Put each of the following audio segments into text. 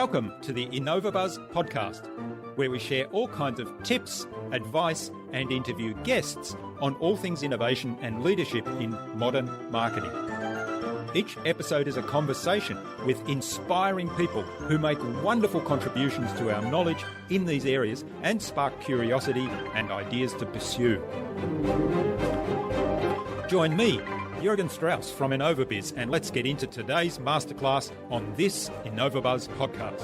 Welcome to the InnovaBuzz podcast, where we share all kinds of tips, advice, and interview guests on all things innovation and leadership in modern marketing. Each episode is a conversation with inspiring people who make wonderful contributions to our knowledge in these areas and spark curiosity and ideas to pursue. Join me, Jürgen Strauss from InnovaBuzz, and let's get into today's masterclass on this InnovaBuzz podcast.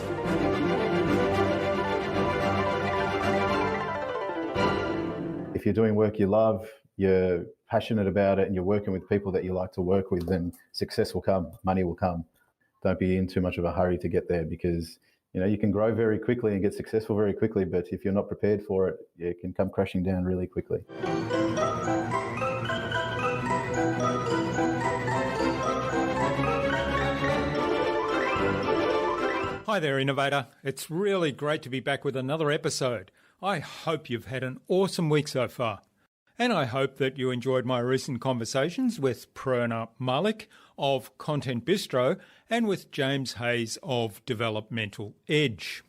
If you're doing work you love, you're passionate about it, and you're working with people that you like to work with, then success will come, money will come. Don't be in too much of a hurry to get there, because you can grow very quickly and get successful very quickly, but if you're not prepared for it, it can come crashing down really quickly. Hi there, Innovator. It's really great to be back with another episode. I hope you've had an awesome week so far. And I hope that you enjoyed my recent conversations with Prerna Malik of Content Bistro and with James Hayes of Developmental Edge.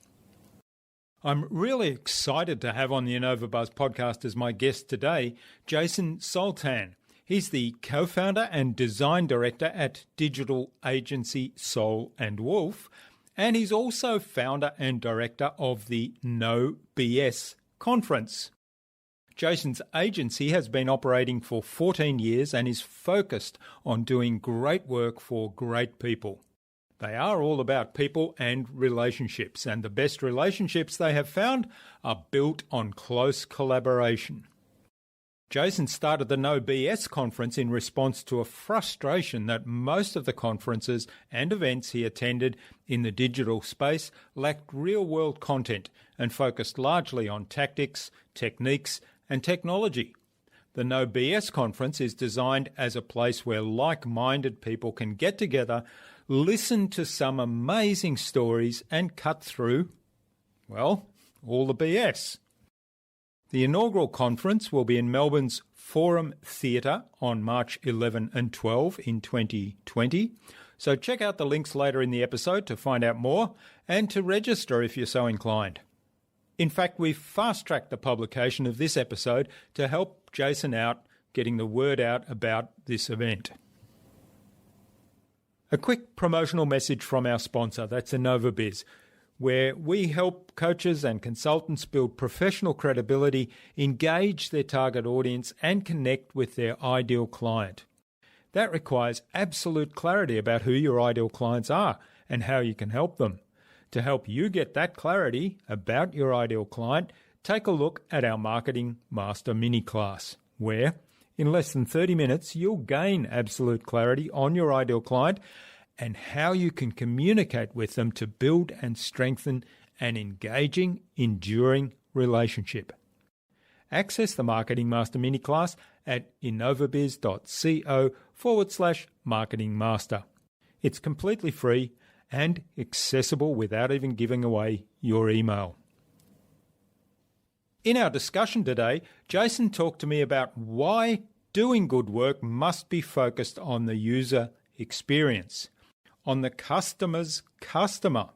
I'm really excited to have on the InnovaBuzz podcast as my guest today, Jason Soultan. He's the co-founder and design director at digital agency Soul & Wolf, and he's also founder and director of the No BS conference. Jason's agency has been operating for 14 years and is focused on doing great work for great people. They are all about people and relationships, and the best relationships they have found are built on close collaboration. Jason started the No BS conference in response to a frustration that most of the conferences and events he attended in the digital space lacked real-world content and focused largely on tactics, techniques, and technology. The No BS conference is designed as a place where like-minded people can get together, listen to some amazing stories, and cut through, well, all the BS. The inaugural conference will be in Melbourne's Forum Theatre on March 11 and 12 in 2020. So check out the links later in the episode to find out more and to register if you're so inclined. In fact, we've fast-tracked the publication of this episode to help Jason out getting the word out about this event. A quick promotional message from our sponsor, that's InnovaBuzz, where we help coaches and consultants build professional credibility, engage their target audience, and connect with their ideal client. That requires absolute clarity about who your ideal clients are and how you can help them. To help you get that clarity about your ideal client, take a look at our Marketing Master mini class, where in less than 30 minutes you'll gain absolute clarity on your ideal client and how you can communicate with them to build and strengthen an engaging, enduring relationship. Access the Marketing Master mini class at innovabuzz.co/Marketing Master. It's completely free and accessible without even giving away your email. In our discussion today, Jason talked to me about why doing good work must be focused on the user experience, on the customer's customer.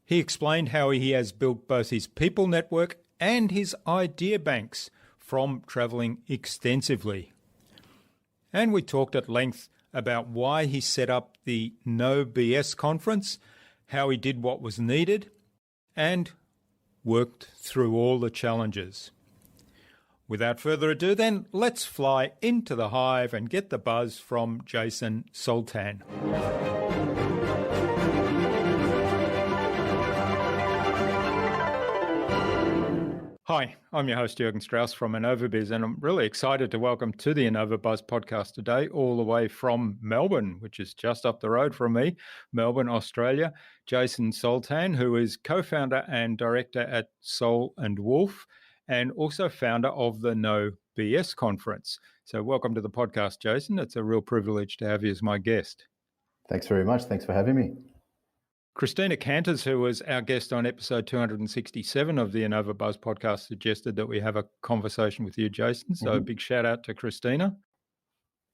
He explained how he has built both his people network and his idea banks from travelling extensively. And we talked at length about why he set up the No BS conference, how he did what was needed, and worked through all the challenges. Without further ado then, let's fly into the hive and get the buzz from Jason Soultan. Hi, I'm your host Jürgen Strauss from InnovaBuzz, and I'm really excited to welcome to the InnovaBuzz podcast today, all the way from Melbourne, which is just up the road from me, Melbourne, Australia, Jason Soultan, who is co-founder and director at Soul & Wolf, and also founder of the No BS conference. So welcome to the podcast, Jason. It's a real privilege to have you as my guest. Thanks very much. Thanks for having me. Christina Canters, who was our guest on episode 267 of the InnovaBuzz podcast, suggested that we have a conversation with you, Jason. So a big shout out to Christina.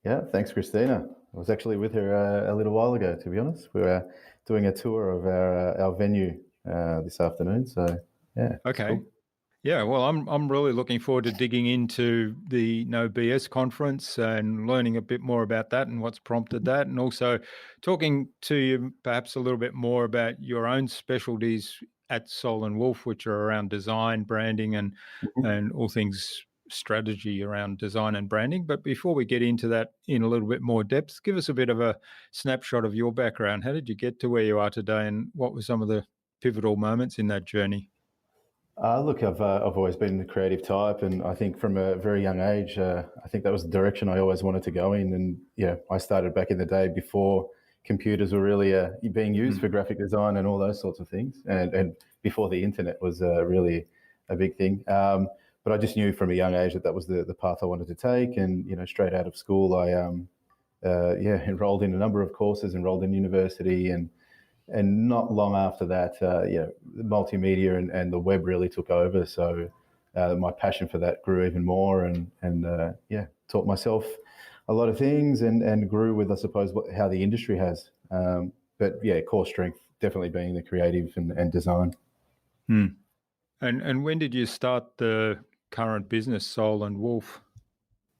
Yeah, thanks, Christina. I was actually with her a little while ago, to be honest. We were doing a tour of our venue this afternoon. So, yeah, it's Okay. cool. Yeah, well, I'm really looking forward to digging into the No BS conference and learning a bit more about that and what's prompted that, and also talking to you perhaps a little bit more about your own specialties at Soul and Wolf, which are around design, branding, and all things strategy around design and branding. But before we get into that in a little bit more depth, give us a bit of a snapshot of your background. How did you get to where you are today, and what were some of the pivotal moments in that journey? Look, I've always been the creative type, and I think from a very young age, I think that was the direction I always wanted to go in. And yeah, I started back in the day before computers were really being used for graphic design and all those sorts of things, and before the internet was really a big thing. But I just knew from a young age that was the path I wanted to take. And straight out of school, I enrolled in a number of courses, enrolled in university, and not long after that, the multimedia and the web really took over. So my passion for that grew even more, and taught myself a lot of things, and grew with, I suppose, how the industry has. But yeah, core strength definitely being the creative and design. And when did you start the current business, Soul and Wolf?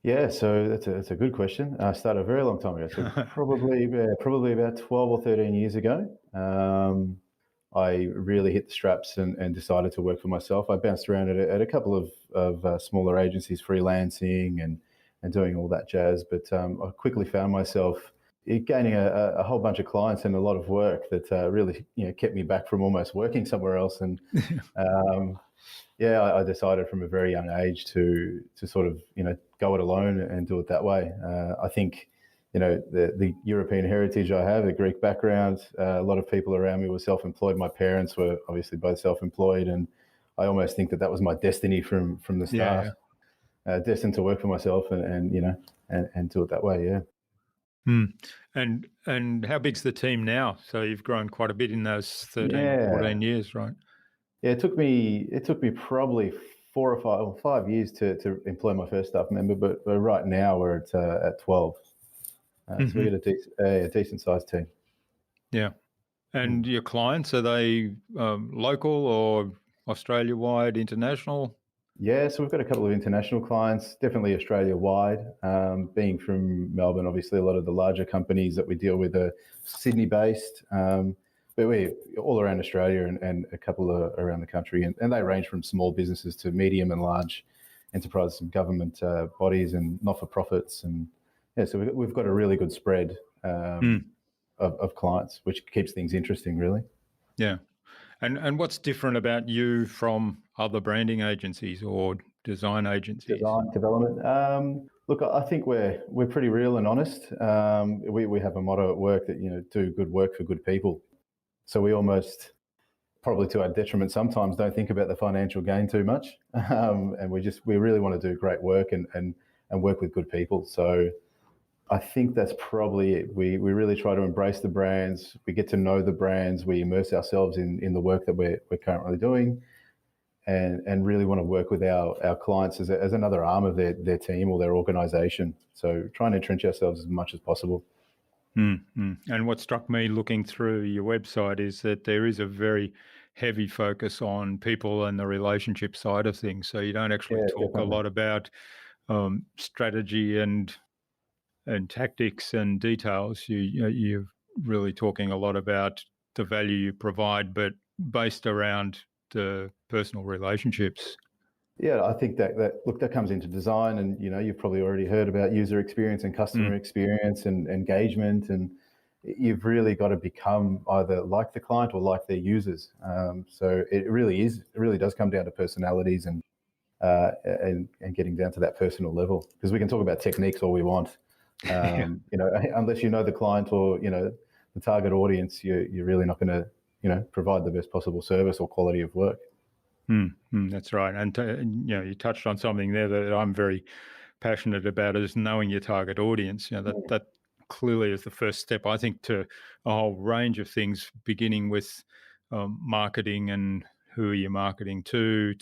Yeah, so that's a good question. I started a very long time ago, so probably about 12 or 13 years ago. I really hit the straps and decided to work for myself. I bounced around at a couple of smaller agencies, freelancing and doing all that jazz. But I quickly found myself gaining a whole bunch of clients and a lot of work that really kept me back from almost working somewhere else. And I decided from a very young age to sort of go it alone and do it that way. I think the European heritage I have, a Greek background. A lot of people around me were self-employed. My parents were obviously both self-employed, and I almost think that was my destiny from the start. Destined to work for myself and do it that way. Yeah. And how big's the team now? So you've grown quite a bit in those 13, Yeah. 14 years, right? Yeah, it took me probably 4 or 5 years to employ my first staff member, but right now we're at 12. So we got a decent sized team. Yeah. And your clients, are they local or Australia-wide, international? Yeah, so we've got a couple of international clients, definitely Australia-wide. Being from Melbourne, obviously a lot of the larger companies that we deal with are Sydney-based, but we're all around Australia and a couple around the country. And they range from small businesses to medium and large enterprises and government bodies and not-for-profits. And yeah, so we've got a really good spread of clients, which keeps things interesting, really. Yeah. And what's different about you from other branding agencies or design agencies? Design development. Look, I think we're pretty real and honest. We have a motto at work that do good work for good people. So we almost, probably to our detriment, sometimes don't think about the financial gain too much, and we really want to do great work and work with good people. So I think that's probably it. We really try to embrace the brands. We get to know the brands. We immerse ourselves in the work that we're currently doing, and really want to work with our clients as another arm of their team or their organisation. So trying to entrench ourselves as much as possible. And what struck me looking through your website is that there is a very heavy focus on people and the relationship side of things. So you don't actually talk Definitely. a lot about strategy and tactics and details. You're really talking a lot about the value you provide, but based around the personal relationships. Yeah, I think that comes into design, and you've probably already heard about user experience and customer experience and engagement, and you've really got to become either like the client or like their users. So it really does come down to personalities and getting down to that personal level, because we can talk about techniques all we want. Unless you know the client or the target audience, you're really not going to provide the best possible service or quality of work. That's right. And you touched on something there that I'm very passionate about, is knowing your target audience. That clearly is the first step, I think, to a whole range of things, beginning with marketing and who are you marketing to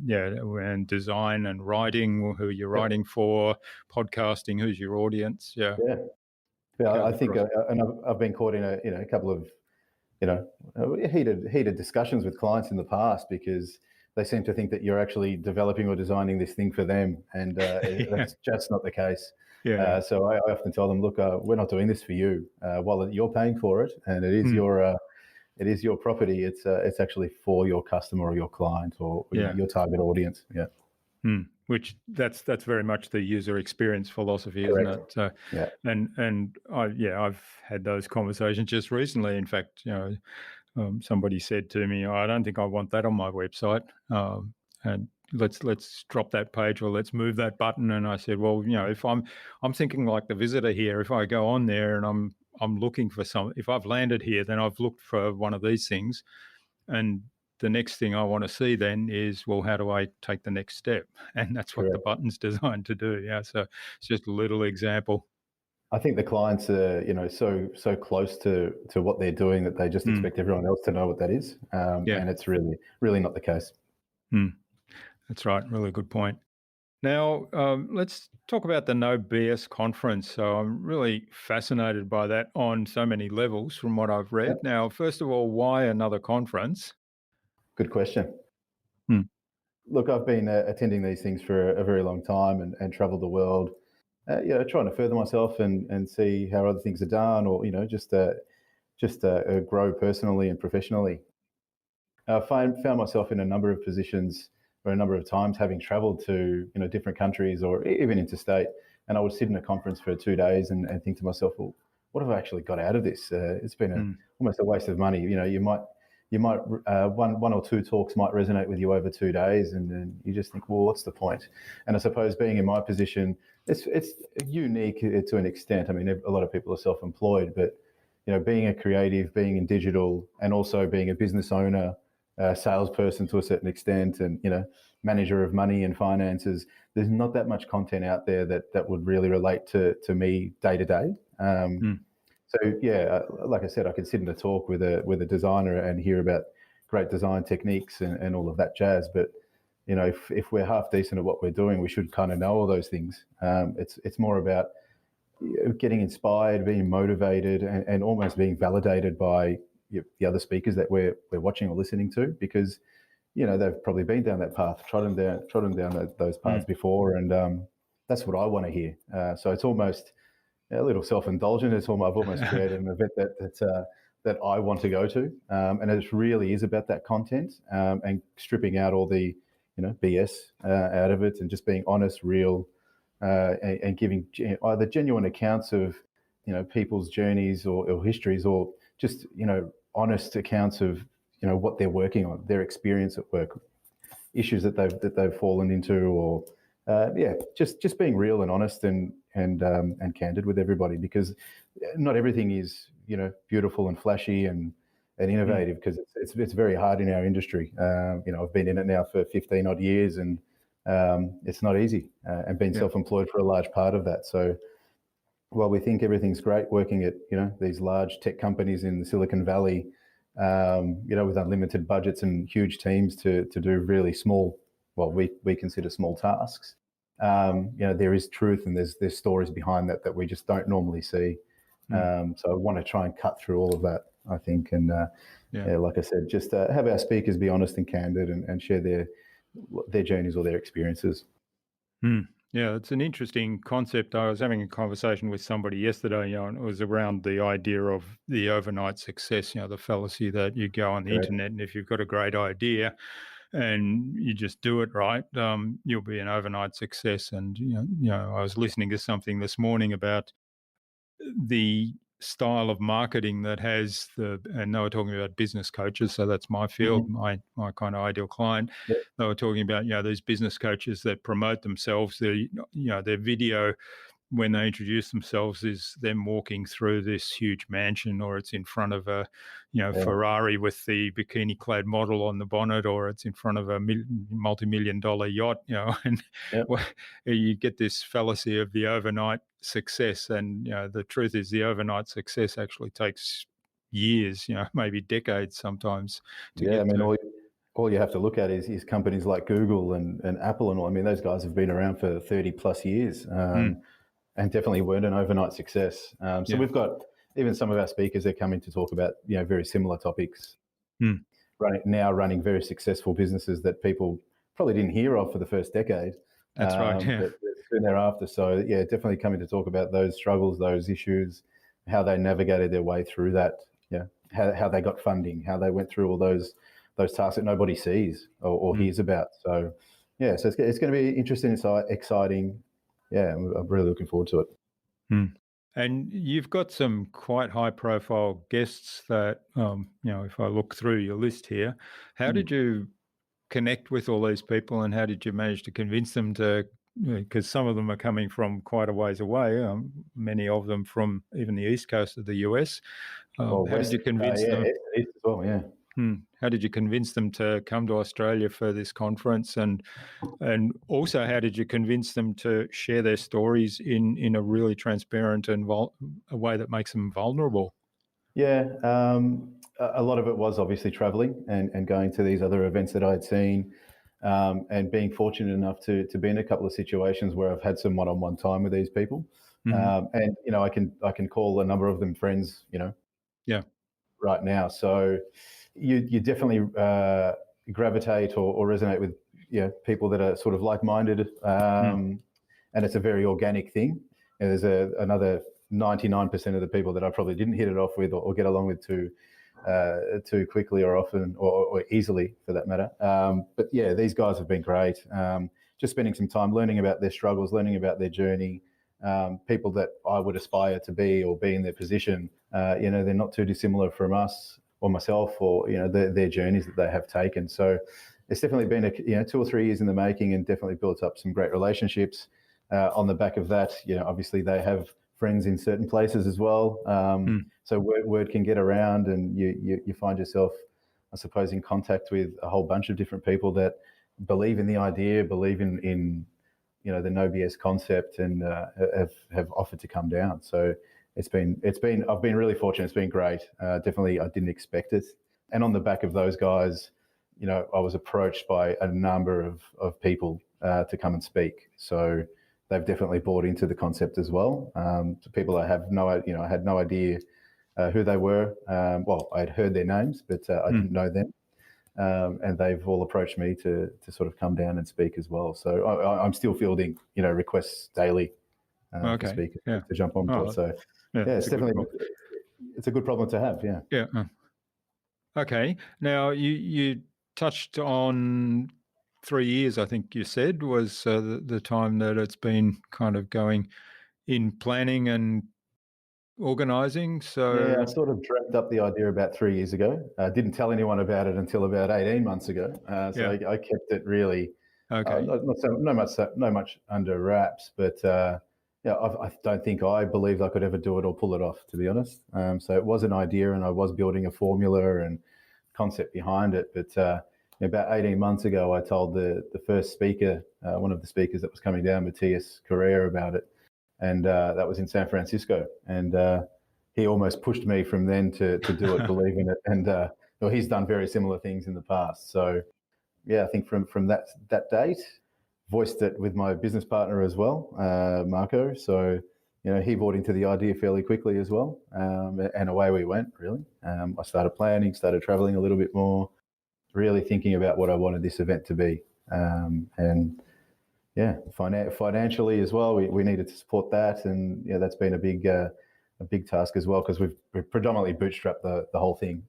and design and writing, who you're writing for, podcasting, who's your audience. Yeah. Yeah, I How's it think, cross? and I've been caught in a couple of heated discussions with clients in the past because they seem to think that you're actually developing or designing this thing for them, and Yeah, that's just not the case. yeah, So I often tell them, look, we're not doing this for you. While you're paying for it, and it is mm, your property, it's actually for your customer or your client or yeah. your target audience. Yeah, Which that's very much the user experience philosophy, isn't correct. it? So, Yeah, and I've had those conversations just recently. In fact, somebody said to me, "I don't think I want that on my website," and let's drop that page or let's move that button. And I said, well, if I'm thinking like the visitor here, if I go on there and I'm looking for if I've landed here, then I've looked for one of these things, and the next thing I want to see then is, well, how do I take the next step? And that's what the correct. button's designed to do. Yeah, so it's just a little example. I think the clients are, so close to what they're doing that they just Mm, expect everyone else to know what that is, yeah, and it's really not the case. mm, that's right. Really good point. Now, let's talk about the No BS conference. So I'm really fascinated by that on so many levels from what I've Yeah, read. Now, first of all, why another conference? good question. Hmm. Look, I've been attending these things for a very long time and traveled the world, trying to further myself and see how other things are done, or just grow personally and professionally. I found myself in a number of positions or a number of times having traveled to different countries or even interstate, and I would sit in a conference for 2 days and think to myself, well, what have I actually got out of this? It's been Hmm. almost a waste of money. You might one or two talks might resonate with you over 2 days, and then you just think, well, what's the point? And I suppose being in my position, it's unique to an extent. I mean, a lot of people are self-employed, but being a creative, being in digital, and also being a business owner, salesperson to a certain extent, and manager of money and finances. There's not that much content out there that would really relate to me day to day. Hmm. So yeah, like I said, I could sit in a talk with a designer and hear about great design techniques and all of that jazz. But if we're half decent at what we're doing, we should kind of know all those things. It's more about getting inspired, being motivated, and almost being validated by the other speakers that we're watching or listening to, because they've probably been down that path, trodden down those Hmm. paths before, and that's what I want to hear. So it's almost a little self-indulgent. I've almost created an event that I want to go to, and it really is about that content, and stripping out all the BS out of it, and just being honest, real, and giving either genuine accounts of people's journeys or histories, or just honest accounts of what they're working on, their experience at work, issues that they've fallen into, or just being real and honest and candid with everybody, because not everything is beautiful and flashy and Hmm. innovative, because it's very hard in our industry. I've been in it now for 15 odd years, and it's not easy, and been Yeah. self-employed for a large part of that. So while we think everything's great working at these large tech companies in the Silicon Valley, with unlimited budgets and huge teams to do really small, well, we consider small tasks. There is truth, and there's stories behind that we just don't normally see. Hmm. So I want to try and cut through all of that, I think, and Yeah. like I said, just have our speakers be honest and candid, and share their journeys or their experiences. Hmm. Yeah, it's an interesting concept. I was having a conversation with somebody yesterday, and it was around the idea of the overnight success, the fallacy that you go on the Correct. internet and if you've got a great idea and you just do it right, you'll be an overnight success. And, I was listening to something this morning about the style of marketing that has and they were talking about business coaches, so that's my field, Mm-hmm. my kind of ideal client. Yep. They were talking about these business coaches that promote themselves. Their video when they introduce themselves is them walking through this huge mansion, or it's in front of a Yeah. Ferrari with the bikini clad model on the bonnet, or it's in front of a multi-million dollar yacht, and Yep. well, you get this fallacy of the overnight success. And the truth is the overnight success actually takes years, maybe decades sometimes to Yeah. I get mean, to. all you have to look at is companies like Google and Apple and all. I mean, those guys have been around for 30 plus years. Mm, and definitely weren't an overnight success. So Yeah. we've got even some of our speakers that come in to talk about very similar topics. Running very successful businesses that people probably didn't hear of for the first decade. That's right. Yeah. But soon thereafter. So definitely coming to talk about those struggles, those issues, how they navigated their way through that. How they got funding, how they went through all those tasks that nobody sees or hears about. So so it's going to be interesting, exciting. Yeah, I'm really looking forward to it. And you've got some quite high-profile guests that, if I look through your list here, how did you connect with all these people, and how did you manage to convince them to? Because some of them are coming from quite a ways away, many of them from even the east coast of the US. How did you convince them? East as well, yeah. How did you convince them to come to Australia for this conference, and also how did you convince them to share their stories in a really transparent and a way that makes them vulnerable? Yeah, a lot of it was obviously traveling and going to these other events that I'd seen, and being fortunate enough to be in a couple of situations where I've had some one-on-one time with these people, and I can call a number of them friends, right now. So you definitely gravitate or resonate with people that are sort of like-minded, and it's a very organic thing. And there's another 99% of the people that I probably didn't hit it off with or get along with too quickly or often or easily for that matter. But these guys have been great. Just spending some time learning about their struggles, learning about their journey. People that I would aspire to be or be in their position. They're not too dissimilar from us or myself or their journeys that they have taken. So it's definitely been 2 or 3 years in the making, and definitely built up some great relationships. On the back of that, obviously they have friends in certain places as well. So word can get around, and you find yourself, I suppose, in contact with a whole bunch of different people that believe in the idea, believe in the no BS concept, and have offered to come down. So I've been really fortunate. It's been great. Definitely, I didn't expect it. And on the back of those guys, I was approached by a number of people to come and speak. So they've definitely bought into the concept as well. So people I had no idea who they were. Well, I'd heard their names, but I didn't know them. And they've all approached me to sort of come down and speak as well. So I'm still fielding, for speakers to jump on board. So it's definitely it's a good problem to have. Yeah. Yeah. Okay. Now you touched on 3 years, I think you said, was the time that it's been kind of going in planning and organising. So I sort of dreamt up the idea about 3 years ago. I didn't tell anyone about it until about 18 months ago. I kept it really not much under wraps, but I don't think I believed I could ever do it or pull it off, to be honest. So it was an idea, and I was building a formula and concept behind it. But about 18 months ago, I told the first speaker, one of the speakers that was coming down, Matthias Correa, about it. And that was in San Francisco. And he almost pushed me from then to do it, believe in it. And he's done very similar things in the past. So, I think from that date, voiced it with my business partner as well, Marco. So, he bought into the idea fairly quickly as well. And away we went, really. I started planning, started traveling a little bit more, really thinking about what I wanted this event to be. Financially as well, we needed to support that. And that's been a big task as well, because we've predominantly bootstrapped the whole thing.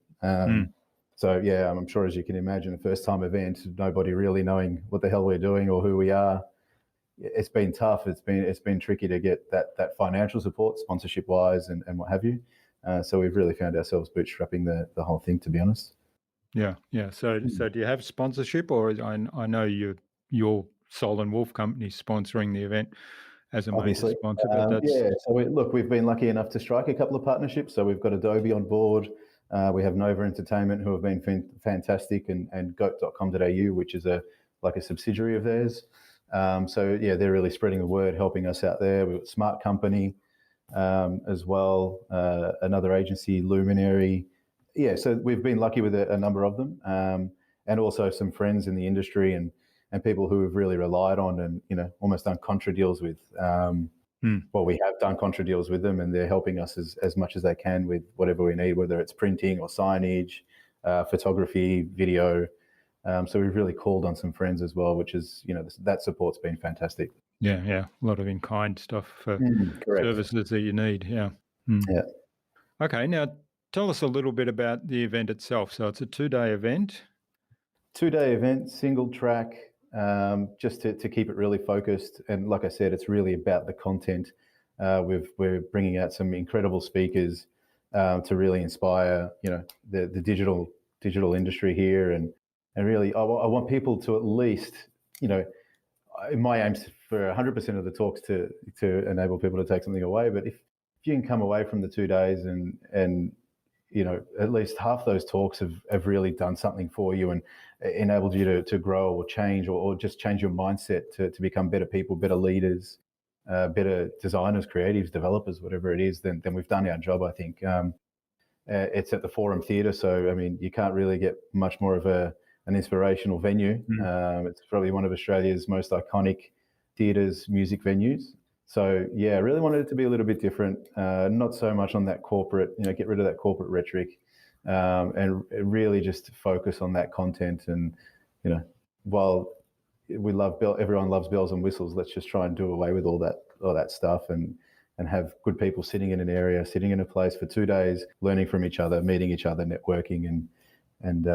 So, I'm sure, as you can imagine, a first-time event, nobody really knowing what the hell we're doing or who we are. It's been tough. It's been tricky to get that financial support, sponsorship-wise, and what have you. So we've really found ourselves bootstrapping the whole thing, to be honest. Yeah. So do you have sponsorship, or I know your Soul and Wolf company sponsoring the event as a major sponsor? But So we've been lucky enough to strike a couple of partnerships. So we've got Adobe on board. We have Nova Entertainment, who have been fantastic, and goat.com.au, which is a subsidiary of theirs. They're really spreading the word, helping us out there. We've got Smart Company as well, another agency, Luminary. So we've been lucky with a number of them, and also some friends in the industry and people who we've really relied on and almost done contra deals with. Well, we have done contra deals with them, and they're helping us as much as they can with whatever we need, whether it's printing or signage, photography, video. So we've really called on some friends as well, which is, that support's been fantastic. Yeah. A lot of in-kind stuff for Correct. services that you need. Yeah. Yeah. Okay. Now, tell us a little bit about the event itself. So it's a 2-day event. 2-day event, single track, just to keep it really focused. And like I said, it's really about the content. We're bringing out some incredible speakers to really inspire, the digital industry here, and really, I want people to at least, my aim's for 100% of the talks to enable people to take something away. But if you can come away from the 2 days and at least half those talks have really done something for you and enabled you to grow or change or just change your mindset to become better people, better leaders, better designers, creatives, developers, whatever it is, then we've done our job, I think. It's at the Forum Theatre, so, I mean, you can't really get much more of an inspirational venue. It's probably one of Australia's most iconic theatres, music venues. So, yeah, I really wanted it to be a little bit different, not so much on that corporate, get rid of that corporate rhetoric, and really just focus on that content. And, while everyone loves bells and whistles, let's just try and do away with all that stuff and have good people sitting in an area, sitting in a place for 2 days, learning from each other, meeting each other, networking, and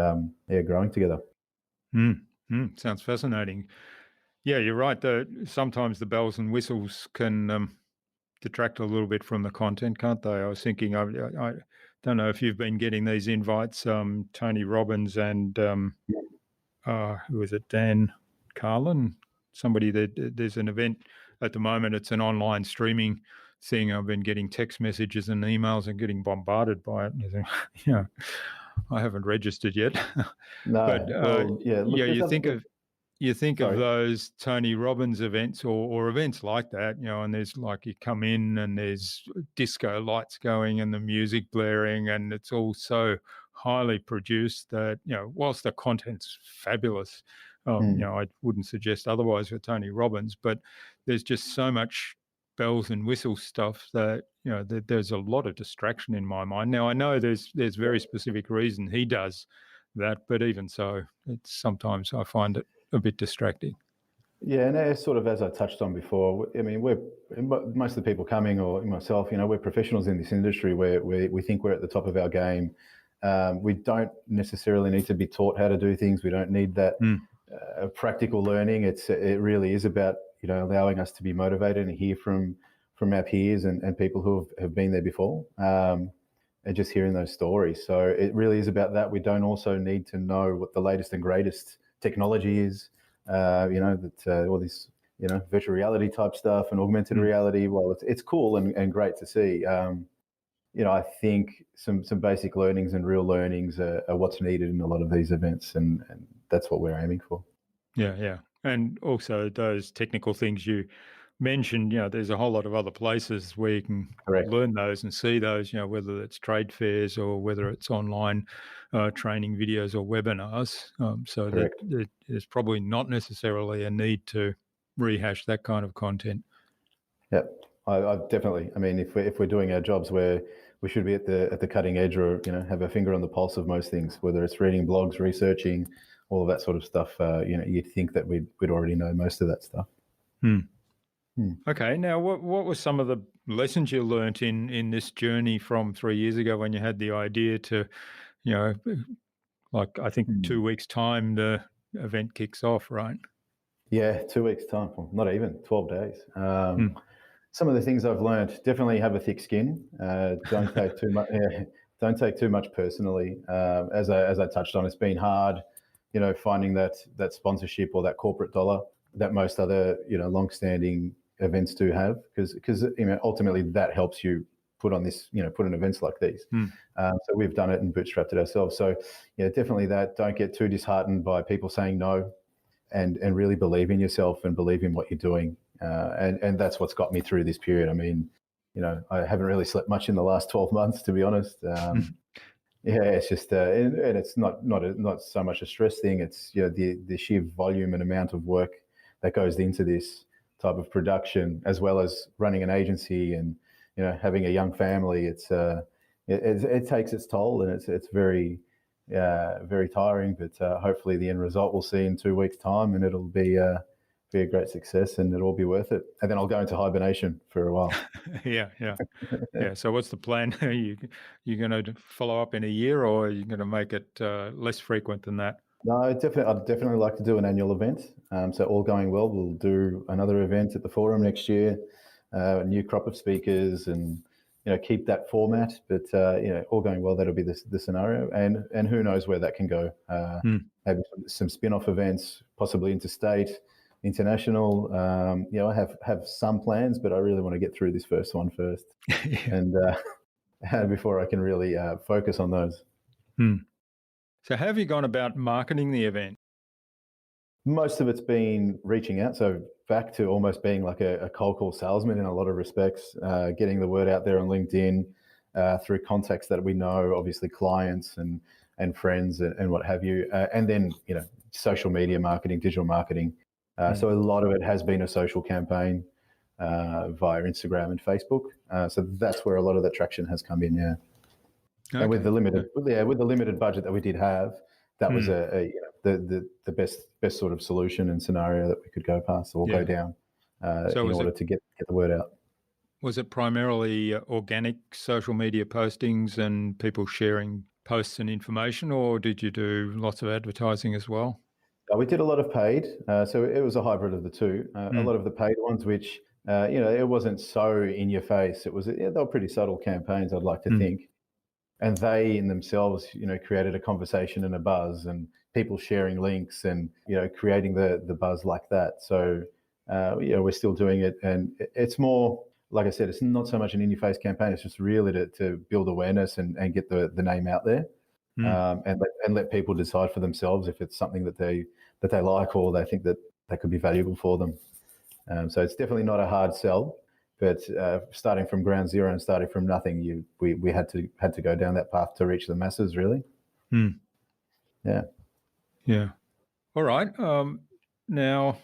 growing together. Sounds fascinating. Yeah, you're right. Sometimes the bells and whistles can detract a little bit from the content, can't they? I was thinking, I don't know if you've been getting these invites, Tony Robbins and who is it, Dan Carlin? Somebody there's an event at the moment. It's an online streaming thing. I've been getting text messages and emails and getting bombarded by it. And think, I haven't registered yet. No, but look, you think Sorry. of those Tony Robbins events or events like that, and there's like you come in and there's disco lights going and the music blaring and it's all so highly produced that, whilst the content's fabulous, I wouldn't suggest otherwise for Tony Robbins, but there's just so much bells and whistles stuff that, there's a lot of distraction in my mind. Now, I know there's very specific reason he does that, but even so, it's sometimes I find it a bit distracting. Yeah, and sort of as I touched on before, I mean, most of the people coming, or myself, we're professionals in this industry where we think we're at the top of our game. We don't necessarily need to be taught how to do things. We don't need that practical learning. It really is about allowing us to be motivated and hear from our peers and people who have been there before, and just hearing those stories. So it really is about that. We don't also need to know what the latest and greatest technology is, all this, virtual reality type stuff and augmented reality. Well, it's cool and great to see. I think some basic learnings and real learnings are what's needed in a lot of these events, and that's what we're aiming for. Yeah. And also those technical things you mentioned, there's a whole lot of other places where you can learn those and see those, whether it's trade fairs or whether it's online training videos or webinars. So that there's probably not necessarily a need to rehash that kind of content. Yeah, I definitely. I mean, if we're doing our jobs, where we should be at the cutting edge, or have our finger on the pulse of most things, whether it's reading blogs, researching, all of that sort of stuff. You'd think that we'd already know most of that stuff. Okay. Now, what were some of the lessons you learnt in this journey from 3 years ago when you had the idea to, like I think 2 weeks' time the event kicks off, right? Yeah, 2 weeks' time. Well, not even 12 days. Some of the things I've learned: definitely have a thick skin. Don't take too much. Don't take too much personally. As I touched on, it's been hard. Finding that sponsorship or that corporate dollar that most other long-standing events do have, because ultimately that helps you put on events like these. So we've done it and bootstrapped it ourselves. So yeah, definitely that. Don't get too disheartened by people saying no, and really believe in yourself and believe in what you're doing. And that's what's got me through this period. I mean, I haven't really slept much in the last 12 months, to be honest. Yeah, it's just, and it's not so much a stress thing. It's the sheer volume and amount of work that goes into this type of production, as well as running an agency and having a young family. It takes its toll, and it's very very tiring. But hopefully, the end result we'll see in 2 weeks' time, and it'll be a great success, and it'll all be worth it. And then I'll go into hibernation for a while. Yeah. So what's the plan? You going to follow up in a year, or are you going to make it less frequent than that? No, I'd definitely like to do an annual event. So all going well, we'll do another event at the forum next year, a new crop of speakers, and keep that format. But all going well, that'll be the scenario, and who knows where that can go. Maybe some spin-off events, possibly interstate, international. I have some plans, but I really want to get through this first one first, and before I can really focus on those. So how have you gone about marketing the event? Most of it's been reaching out, so back to almost being like a cold call salesman in a lot of respects, getting the word out there on LinkedIn through contacts that we know, obviously clients and friends and what have you, and then social media marketing, digital marketing. So a lot of it has been a social campaign via Instagram and Facebook. So that's where a lot of the traction has come in. Yeah. Okay. And with the limited budget that we did have, that was the best sort of solution and scenario that we could go past or go down in order to get the word out. Was it primarily organic social media postings and people sharing posts and information, or did you do lots of advertising as well? We did a lot of paid, so it was a hybrid of the two. A lot of the paid ones, which it wasn't so in your face. It was they were pretty subtle campaigns, I'd like to think. And they in themselves, created a conversation and a buzz, and people sharing links and, creating the buzz like that. So, we're still doing it. And it's more, like I said, it's not so much an in-your-face campaign. It's just really to build awareness and get the name out there, and let people decide for themselves if it's something that they like or they think that could be valuable for them. So it's definitely not a hard sell. But starting from ground zero and starting from nothing, we had to go down that path to reach the masses, really. Yeah. All right. Now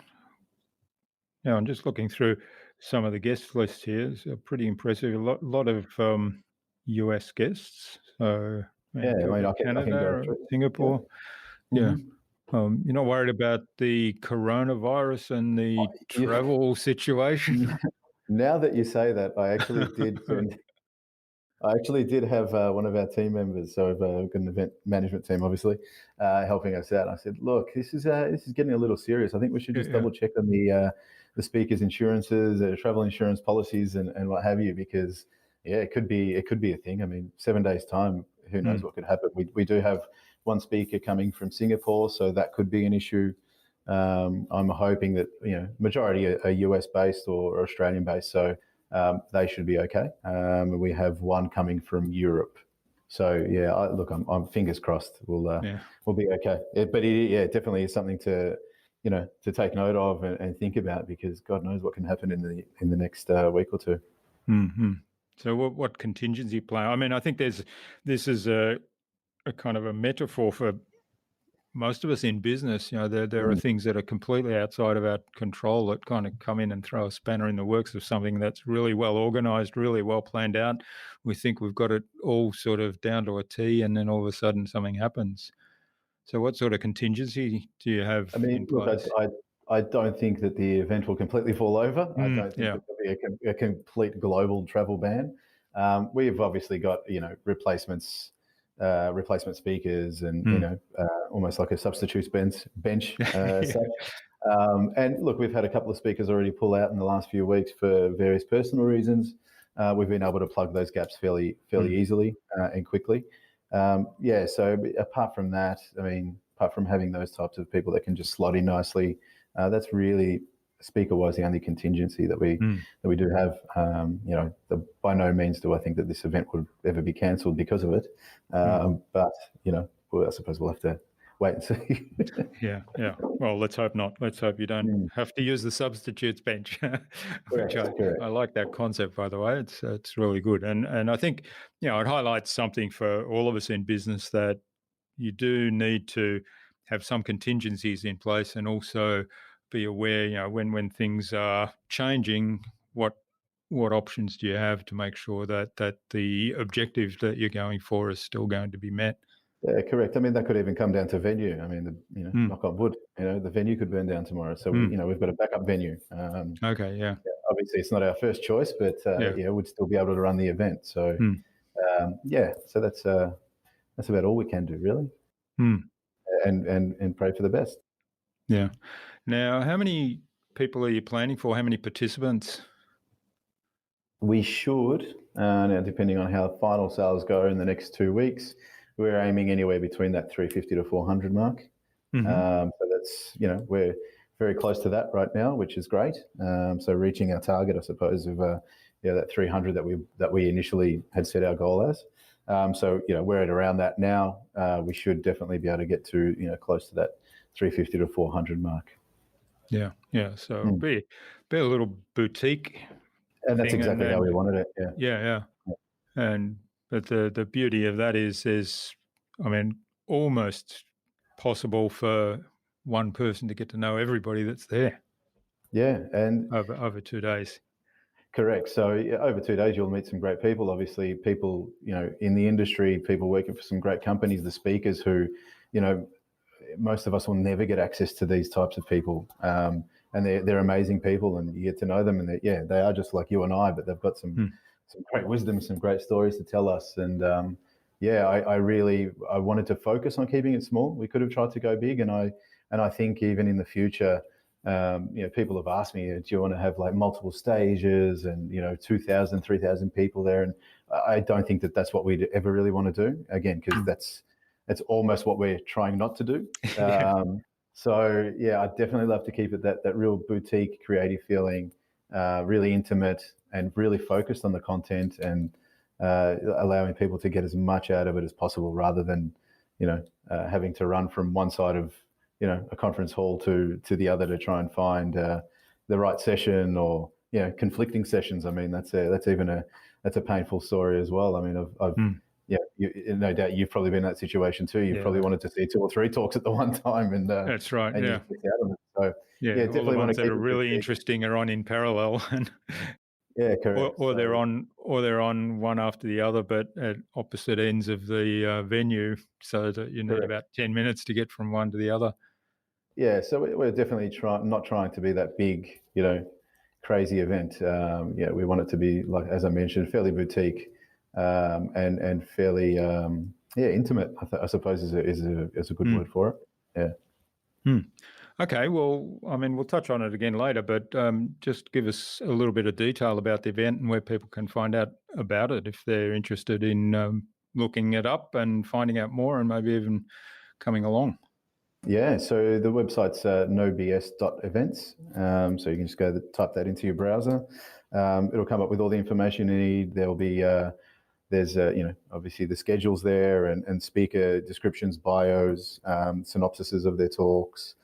I'm just looking through some of the guest lists here. It's pretty impressive. A lot of US guests. So I can Canada, Singapore. Yeah. You're not worried about the coronavirus and the travel situation? Now that you say that, I actually did have one of our team members, so we've got an event management team, obviously, helping us out. I said, "Look, this is getting a little serious. I think we should just double check on the speakers' insurances, travel insurance policies, and what have you, because it could be a thing. I mean, 7 days time, who knows what could happen. We do have one speaker coming from Singapore, so that could be an issue. I'm hoping that majority are US based or Australian based, so they should be okay. We have one coming from Europe, so I'm fingers crossed. We'll be okay. But it definitely is something to take note of and think about, because God knows what can happen in the next week or two. So what contingency plan? I mean, I think this is a kind of a metaphor for most of us in business. There are things that are completely outside of our control that kind of come in and throw a spanner in the works of something that's really well organized, really well planned out. We think we've got it all sort of down to a T, and then all of a sudden something happens. So what sort of contingency do you have in place? Look, I don't think that the event will completely fall over. I don't think that there'll be a complete global travel ban. We've obviously got replacement speakers and almost like a substitute bench. And look, we've had a couple of speakers already pull out in the last few weeks for various personal reasons. We've been able to plug those gaps fairly easily and quickly. So apart from that, I mean, apart from having those types of people that can just slot in nicely, that's really, speaker-wise, the only contingency that we do have. By no means do I think that this event would ever be cancelled because of it. But I suppose we'll have to wait and see. Yeah. Well, let's hope not. Let's hope you don't have to use the substitutes bench. Which I like that concept, by the way. It's really good, and I think it highlights something for all of us in business, that you do need to have some contingencies in place, and also be aware, when things are changing, what options do you have to make sure that the objective that you're going for is still going to be met? Yeah, correct. I mean, that could even come down to venue. I mean, Mm. knock on wood, the venue could burn down tomorrow. So, we've got a backup venue. Okay, yeah. Obviously, it's not our first choice, but Yeah. we'd still be able to run the event. So, Mm. so that's about all we can do, really, Mm. and pray for the best. Yeah. Now, how many people are you planning for? How many participants? We should, now depending on how final sales go in the next 2 weeks, we're aiming anywhere between that 350 to 400 mark. Mm-hmm. So that's, we're very close to that right now, which is great. So reaching our target, I suppose, of that 300 that we initially had set our goal as. So we're at around that now. We should definitely be able to get to close to that 350 to 400 mark. Yeah, yeah. So be a little boutique, and that's thing, exactly how we wanted it. Yeah. But the beauty of that is, I mean, almost possible for one person to get to know everybody that's there. Yeah, and over 2 days. Correct. So over 2 days, you'll meet some great people. Obviously, people in the industry, people working for some great companies, the speakers who, most of us will never get access to these types of people, and they're amazing people, and you get to know them, and they are just like you and I, but they've got some great wisdom, some great stories to tell us, and I wanted to focus on keeping it small. We could have tried to go big, and I think even in the future. People have asked me, do you want to have like multiple stages and 2,000, 3,000 people there? And I don't think that's what we'd ever really want to do, again, because that's almost what we're trying not to do. So I'd definitely love to keep it that real boutique, creative feeling, really intimate and really focused on the content, and allowing people to get as much out of it as possible, rather than having to run from one side of a conference hall to the other to try and find the right session, or conflicting sessions. I mean, that's a painful story as well. I mean, I've no doubt you've probably been in that situation too. You've probably wanted to see 2 or 3 talks at the one time, and that's right. and Yeah. you out of it. So definitely all the want ones to that keep are it really big. interesting are on in parallel, and correct. or they're on one after the other, but at opposite ends of the venue, so that you need about 10 minutes to get from one to the other. Yeah, so we're definitely not trying to be that big, crazy event. We want it to be, like, as I mentioned, fairly boutique, and fairly intimate. I suppose is a good word for it. Yeah. Okay, well, I mean, we'll touch on it again later, but just give us a little bit of detail about the event and where people can find out about it if they're interested in looking it up and finding out more, and maybe even coming along. Yeah, so the website's nobs.events. So you can just type that into your browser. It'll come up with all the information you need. There'll be there's obviously the schedules there, and speaker descriptions, bios, synopsises of their talks.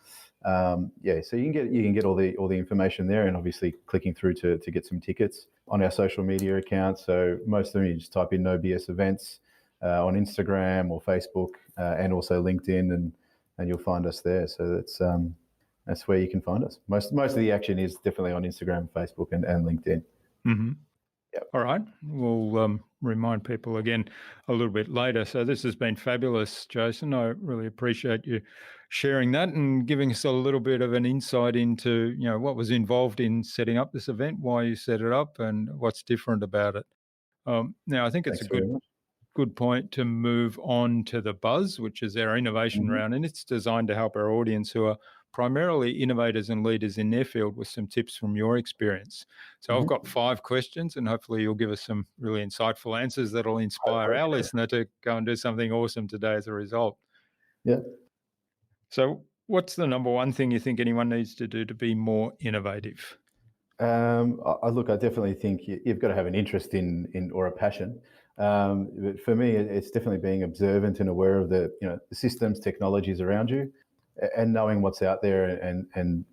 So you can get all the information there, and obviously clicking through to get some tickets on our social media accounts. So most of them, you just type in NoBS events on Instagram or Facebook, and also LinkedIn, and you'll find us there. So that's where you can find us. Most of the action is definitely on Instagram, Facebook, and LinkedIn. Mm-hmm. Yep. All right. We'll remind people again a little bit later. So this has been fabulous, Jason. I really appreciate you sharing that and giving us a little bit of an insight into what was involved in setting up this event, why you set it up, and what's different about it. Now, I think it's Thanks a good point to move on to the Buzz, which is our innovation round, and it's designed to help our audience, who are primarily innovators and leaders in their field, with some tips from your experience. So I've got 5 questions, and hopefully you'll give us some really insightful answers that'll inspire our listener to go and do something awesome today as a result. Yeah. So what's the number one thing you think anyone needs to do to be more innovative? I definitely think you've got to have an interest in or a passion. But for me, it's definitely being observant and aware of the systems, technologies around you, and knowing what's out there, and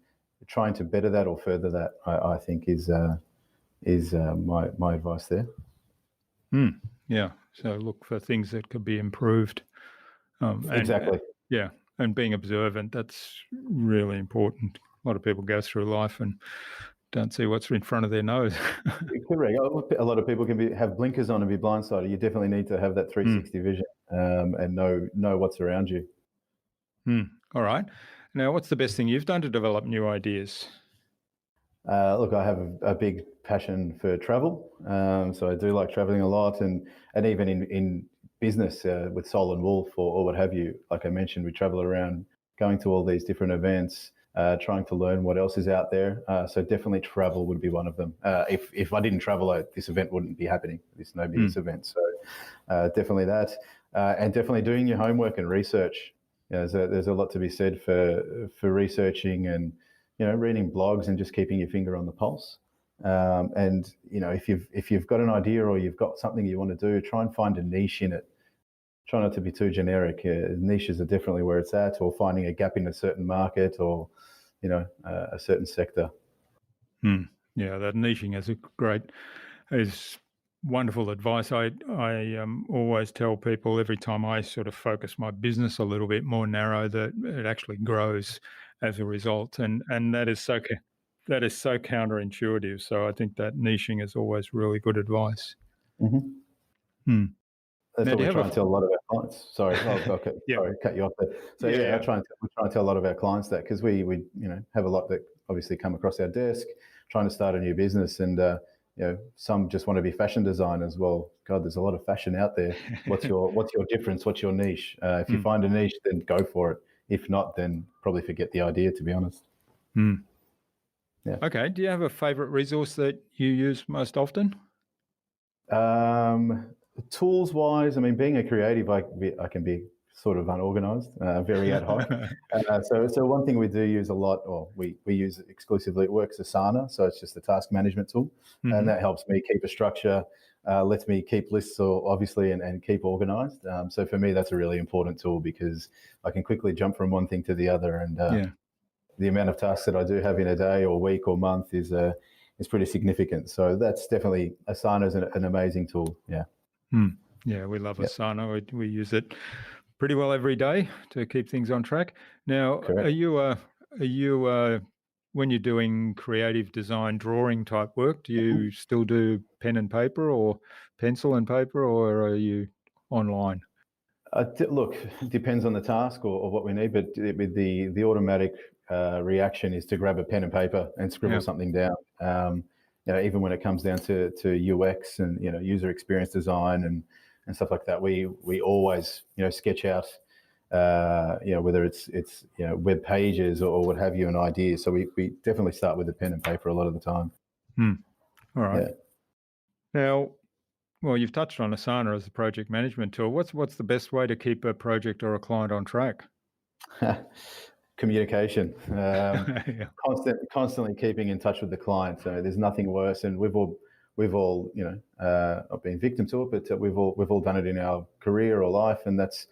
trying to better that or further that. I think is my advice there. Yeah. So look for things that could be improved. Exactly. And being observant, that's really important. lot of people go through life and don't see what's in front of their nose. Correct. A lot of people can have blinkers on and be blindsided. You definitely need to have that 360 vision and know what's around you. All right. Now, what's the best thing you've done to develop new ideas? Look, I have a big passion for travel, so I do like traveling a lot, and even in business with Soul and Wolf or what have you. Like I mentioned, we travel around, going to all these different events, trying to learn what else is out there. So definitely travel would be one of them. If I didn't travel, this event wouldn't be happening. This event. So definitely that, and definitely doing your homework and research. There's a lot to be said for researching and reading blogs and just keeping your finger on the pulse. And if you've got an idea or you've got something you want to do, try and find a niche in it. Try not to be too generic. Niches are definitely where it's at, or finding a gap in a certain market or a certain sector. Yeah, that niching is wonderful advice. I always tell people every time I sort of focus my business a little bit more narrow that it actually grows as a result, and that is so counterintuitive. So I think that niching is always really good advice. Mm-hmm. That's what we try and tell a lot of our clients. Sorry, sorry, cut you off there. So I try and tell a lot of our clients that, because we have a lot that obviously come across our desk trying to start a new business, and some just want to be fashion designers. Well, God, there's a lot of fashion out there. What's your difference? What's your niche? If you find a niche, then go for it. If not, then probably forget the idea, to be honest. Yeah. Okay. Do you have a favorite resource that you use most often? Tools wise, I mean, being a creative, I can be sort of unorganized, very ad hoc. So one thing we do use a lot, or we use exclusively at work, is Asana. So it's just a task management tool, and that helps me keep a structure, lets me keep lists, obviously, and keep organized. So for me, that's a really important tool, because I can quickly jump from one thing to the other, and the amount of tasks that I do have in a day or week or month is pretty significant. So that's definitely, Asana is an amazing tool. Yeah. Yeah, we love Asana. We use it pretty well every day to keep things on track. Now, Correct. are you when you're doing creative design drawing type work, do you still do pen and paper or pencil and paper, or are you online? Look, it depends on the task or what we need, but with the automatic reaction is to grab a pen and paper and scribble something down. Even when it comes down to UX and user experience design and stuff like that, we always sketch out whether it's web pages or what have you, an idea. So we definitely start with the pen and paper a lot of the time. All right. Now, well, you've touched on Asana as a project management tool. What's the best way to keep a project or a client on track? Communication. Constantly keeping in touch with the client. So there's nothing worse, and we've all not been victim to it, but we've all done it in our career or life, and that's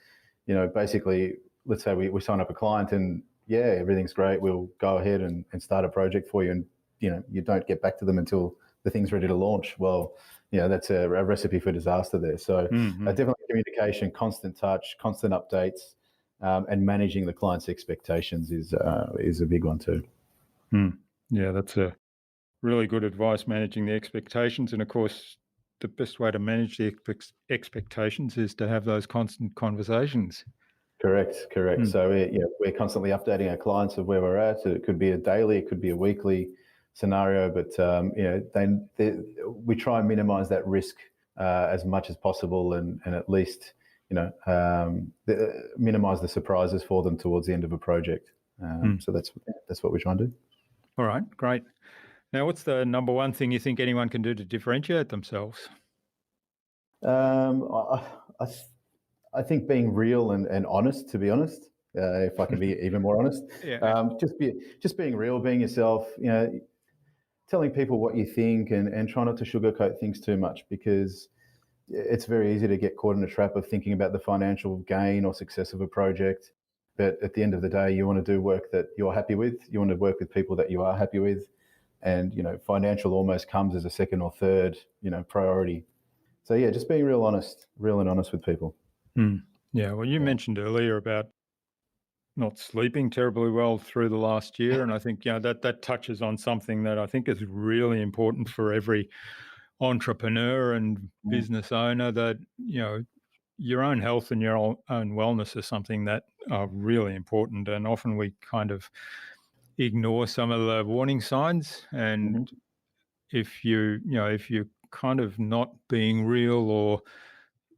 basically, let's say we sign up a client and everything's great. We'll go ahead and start a project for you, and you don't get back to them until the thing's ready to launch. Well, that's a recipe for disaster there. So definitely communication, constant touch, constant updates, and managing the client's expectations is a big one too. Yeah, that's a really good advice, managing the expectations. And of course, the best way to manage the expectations is to have those constant conversations. Correct. So we're constantly updating our clients of where we're at. It could be a daily, it could be a weekly scenario, but we try and minimize that risk as much as possible, and at least minimize the surprises for them towards the end of a project. So that's what we try and do. All right, great. Now, what's the number one thing you think anyone can do to differentiate themselves? I think being real and honest, to be honest, if I can be even more honest, just being real, being yourself, telling people what you think, and try not to sugarcoat things too much, because it's very easy to get caught in a trap of thinking about the financial gain or success of a project. But at the end of the day, you want to do work that you're happy with. You want to work with people that you are happy with. And, financial almost comes as a second or third, priority. So just being real and honest with people. Yeah. Well, you mentioned earlier about, not sleeping terribly well through the last year, and I think that touches on something that I think is really important for every entrepreneur and Mm. business owner. That your own health and your own wellness is something that are really important, and often we kind of ignore some of the warning signs. And Mhm. if you're kind of not being real or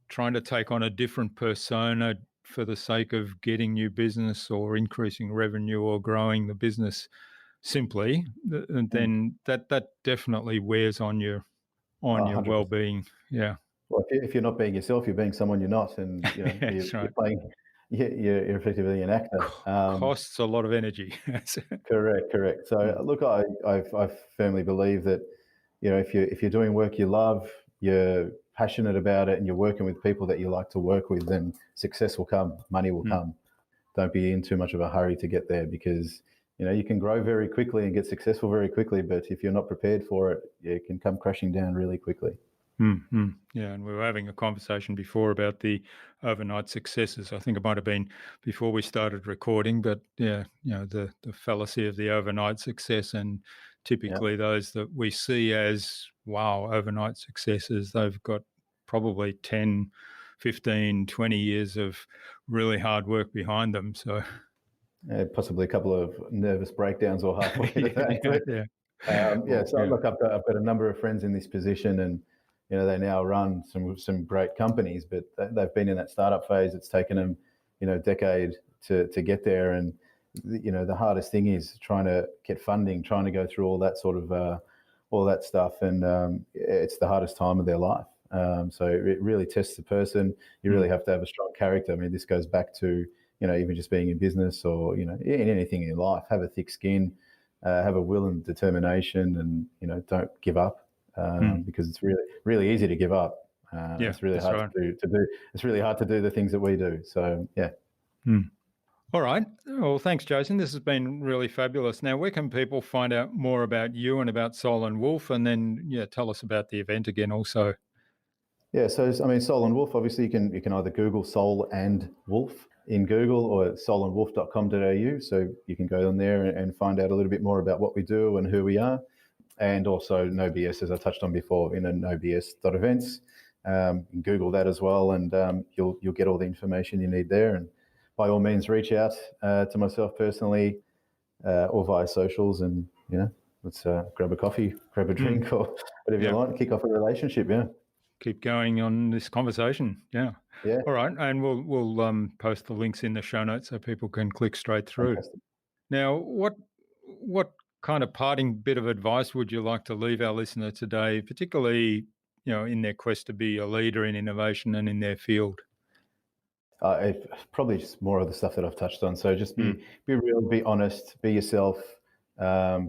trying to take on a different persona for the sake of getting new business or increasing revenue or growing the business simply, and Mm. then that definitely wears on Oh, your 100%. well-being. Yeah. Well, if you're not being yourself, you're being someone you're not, and Yeah, that's you're right. playing. You're effectively an actor. Costs a lot of energy. Correct, correct. So Mm, look, I firmly believe that if you're doing work you love, you're passionate about it, and you're working with people that you like to work with, then success will come, money will mm. come. Don't be in too much of a hurry to get there, because you can grow very quickly and get successful very quickly, but if you're not prepared for it, it can come crashing down really quickly. Yeah, and we were having a conversation before about the overnight successes. I think it might have been before we started recording, but yeah, the fallacy of the overnight success, and Yeah. typically those that we see as wow, overnight successes, they've got probably 10, 15, 20 years of really hard work behind them. So Possibly a couple of nervous breakdowns or halfway to yeah, that. yeah, yeah. Yeah, Well, so yeah. look, I've got a number of friends in this position, and they now run some great companies, but they've been in that startup phase. It's taken them, a decade to get there, and the hardest thing is trying to get funding, trying to go through all that sort of all that stuff, and it's the hardest time of their life. So it really tests the person. You really Mm, have to have a strong character. I mean, this goes back to even just being in business, or in anything in life. Have a thick skin, have a will and determination, and don't give up, mm. because it's really easy to give up. Yeah, It's really that's hard right. to do. It's really hard to do the things that we do. So yeah. Mm. All right. Well, thanks, Jason. This has been really fabulous. Now, where can people find out more about you and about Soul and Wolf? And then, tell us about the event again also. Yeah, so I mean, Soul and Wolf. Obviously, you can either Google Soul and Wolf in Google, or soulandwolf.com.au. So you can go on there and find out a little bit more about what we do and who we are, and also No BS, as I touched on before, nobs.events. You can Google that as well, and you'll get all the information you need there. And by all means, reach out to myself personally, or via socials, and let's grab a coffee, grab a Mm, drink, or whatever you yeah. like. Kick off a relationship. Yeah, Keep going on this conversation. Yeah. yeah, All right. And we'll post the links in the show notes so people can click straight through. fantastic. Now, what kind of parting bit of advice would you like to leave our listener today, particularly, in their quest to be a leader in innovation and in their field? Probably just more of the stuff that I've touched on. So just Mm, be real, be honest, be yourself,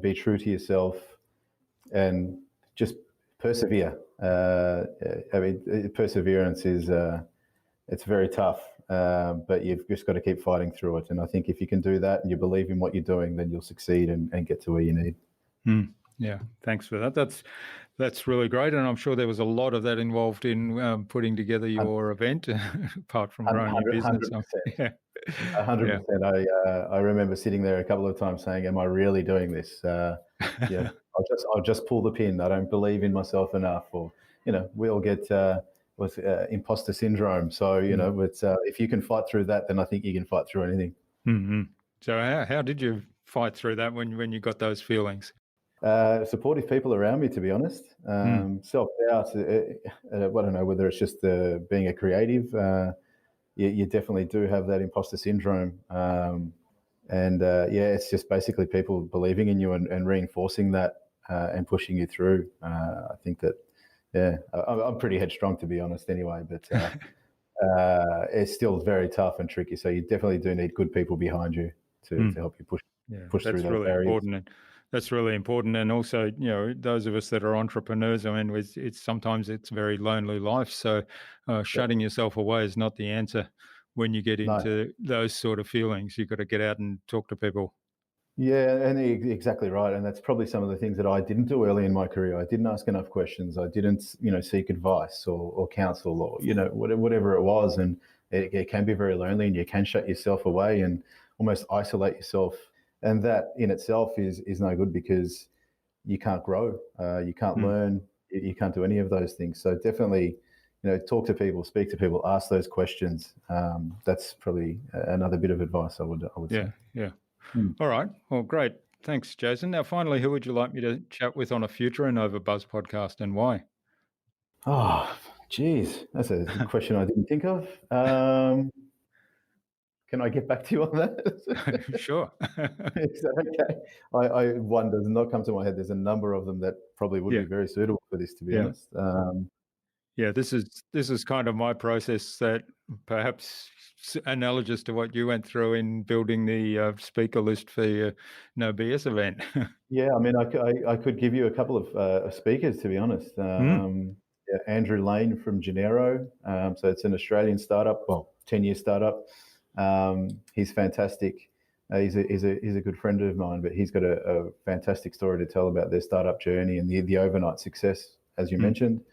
be true to yourself, and just persevere. I mean, perseverance is it's very tough, but you've just got to keep fighting through it. And I think if you can do that and you believe in what you're doing, then you'll succeed and get to where you need. mm. Yeah, thanks for that. That's really great, and I'm sure there was a lot of that involved in putting together your event, apart from growing your business. So, 100%. yeah, yeah, 100%. I remember sitting there a couple of times saying, "Am I really doing this?" Yeah, I'll just pull the pin. I don't believe in myself enough, or we all get with imposter syndrome. So mm, but if you can fight through that, then I think you can fight through anything. mm. So, how did you fight through that when you got those feelings? Supportive people around me, to be honest. Mm, Self doubt. I don't know whether it's just being a creative. You definitely do have that imposter syndrome. And yeah, it's just basically people believing in you and reinforcing that, and pushing you through. I think that, yeah, I'm pretty headstrong, to be honest, anyway, but it's still very tough and tricky. So you definitely do need good people behind you to mm. help you Yeah, push through that's those really barriers. important. And that's really important. And also, those of us that are entrepreneurs, I mean, it's sometimes it's a very lonely life. So Yep. shutting yourself away is not the answer when you get No. into those sort of feelings. You've got to get out and talk to people. Yeah, and exactly right. And that's probably some of the things that I didn't do early in my career. I didn't ask enough questions. I didn't, seek advice or counsel, or, whatever it was. And it can be very lonely, and you can shut yourself away. And almost isolate yourself. And that in itself is no good, because you can't grow, you can't learn, you can't do any of those things. So definitely, talk to people, speak to people, ask those questions. That's probably another bit of advice I would say. Yeah. All right. Well, great. Thanks, Jason. Now, finally, who would you like me to chat with on a future InnovaBuzz podcast, and why? Oh, geez, that's a question I didn't think of. Can I get back to you on that? Sure. Is that okay? One does not come to my head. There's a number of them that probably would be very suitable for this, to be honest. Yeah, this is kind of my process, that perhaps analogous to what you went through in building the speaker list for your No BS event. Yeah, I mean, I could give you a couple of speakers, to be honest. Andrew Lane from Genero. So it's an Australian startup, 10-year startup. He's fantastic. He's a good friend of mine, but he's got a fantastic story to tell about their startup journey and the overnight success, as you mentioned.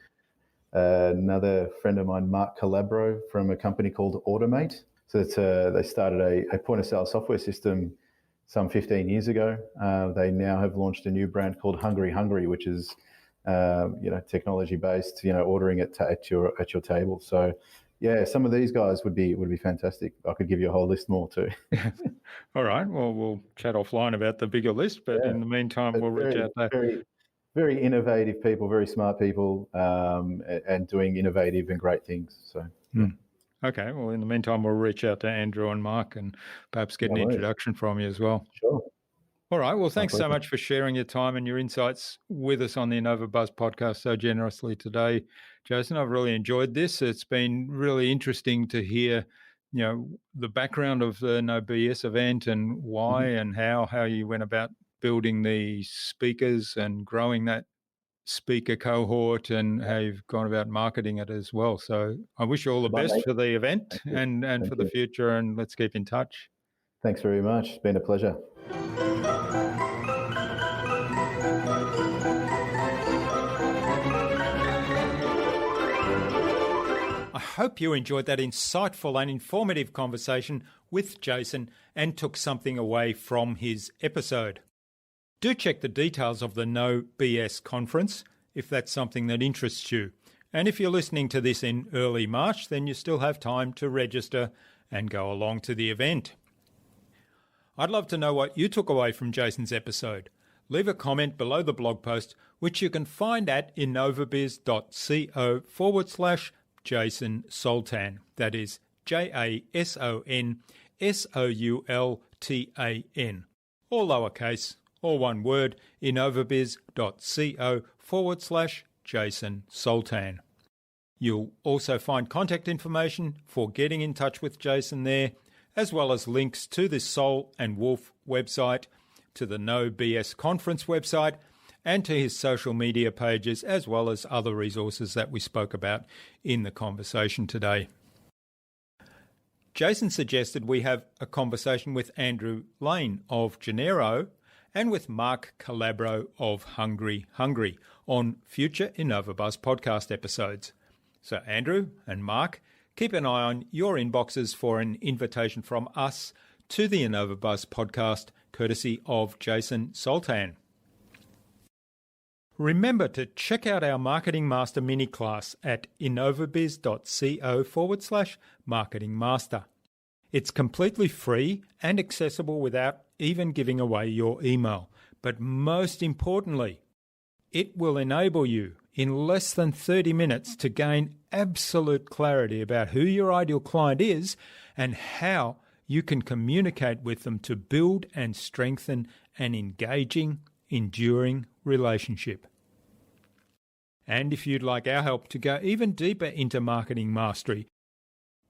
Another friend of mine, Mark Calabro, from a company called Automate. So they started a point-of-sale software system some 15 years ago. They now have launched a new brand called Hungry, which is technology-based, ordering it at your table. So yeah, some of these guys would be fantastic. I could give you a whole list more too. All right. Well, we'll chat offline about the bigger list, but in the meantime, we'll reach out there. Very innovative people, very smart people, and doing innovative and great things. So, Okay. Well, in the meantime, we'll reach out to Andrew and Mark and perhaps get an introduction from you as well. Sure. All right. Well, thanks so much for sharing your time and your insights with us on the InnovaBuzz podcast so generously today, Jason. I've really enjoyed this. It's been really interesting to hear, the background of the No BS event and why and how you went about building the speakers and growing that speaker cohort, and how you've gone about marketing it as well. So I wish you all the best for the event and for the future, and let's keep in touch. Thanks very much. It's been a pleasure. I hope you enjoyed that insightful and informative conversation with Jason and took something away from his episode. Do check the details of the No BS conference if that's something that interests you. And if you're listening to this in early March, then you still have time to register and go along to the event. I'd love to know what you took away from Jason's episode. Leave a comment below the blog post, which you can find at innovabiz.co/Jason Soultan. That is JASONSOULTAN. All lowercase, all one word, innovabiz.co/Jason Soultan. You'll also find contact information for getting in touch with Jason there, as well as links to the Soul and Wolf website, to the No BS conference website, and to his social media pages, as well as other resources that we spoke about in the conversation today. Jason suggested we have a conversation with Andrew Lane of Genero and with Mark Calabro of Hungry on future InnovaBuzz podcast episodes. So Andrew and Mark, keep an eye on your inboxes for an invitation from us to the InnovaBuzz podcast, courtesy of Jason Soultan. Remember to check out our Marketing Master mini class at innovabiz.co/Marketing Master. It's completely free and accessible without even giving away your email. But most importantly, it will enable you in less than 30 minutes to gain absolute clarity about who your ideal client is and how you can communicate with them to build and strengthen an engaging, enduring relationship. And if you'd like our help to go even deeper into marketing mastery,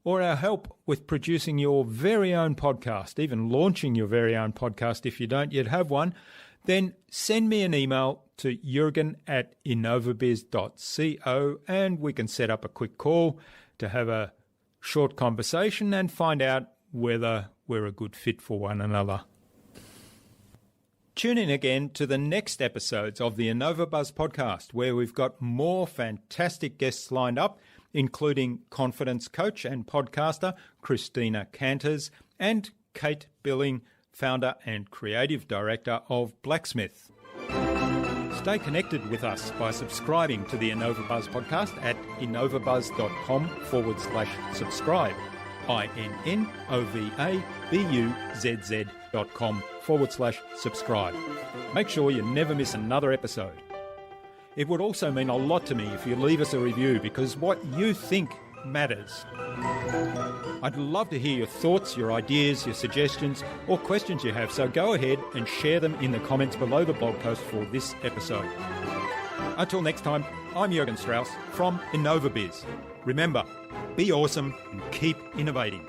or our help with producing your very own podcast, even launching your very own podcast if you don't yet have one, then send me an email to jurgen@innovabiz.co and we can set up a quick call to have a short conversation and find out whether we're a good fit for one another. Tune in again to the next episodes of the InnovaBuzz podcast, where we've got more fantastic guests lined up, including confidence coach and podcaster Christina Canters and Kate Billing, founder and creative director of Blacksmith. Stay connected with us by subscribing to the InnovaBuzz podcast at innovabuzz.com/subscribe. innovabuzz.com/subscribe. Make sure you never miss another episode. It would also mean a lot to me if you leave us a review, because what you think matters. I'd love to hear your thoughts, your ideas, your suggestions, or questions you have, so go ahead and share them in the comments below the blog post for this episode. Until next time, I'm Jürgen Strauss from InnovaBuzz. Remember, be awesome and keep innovating.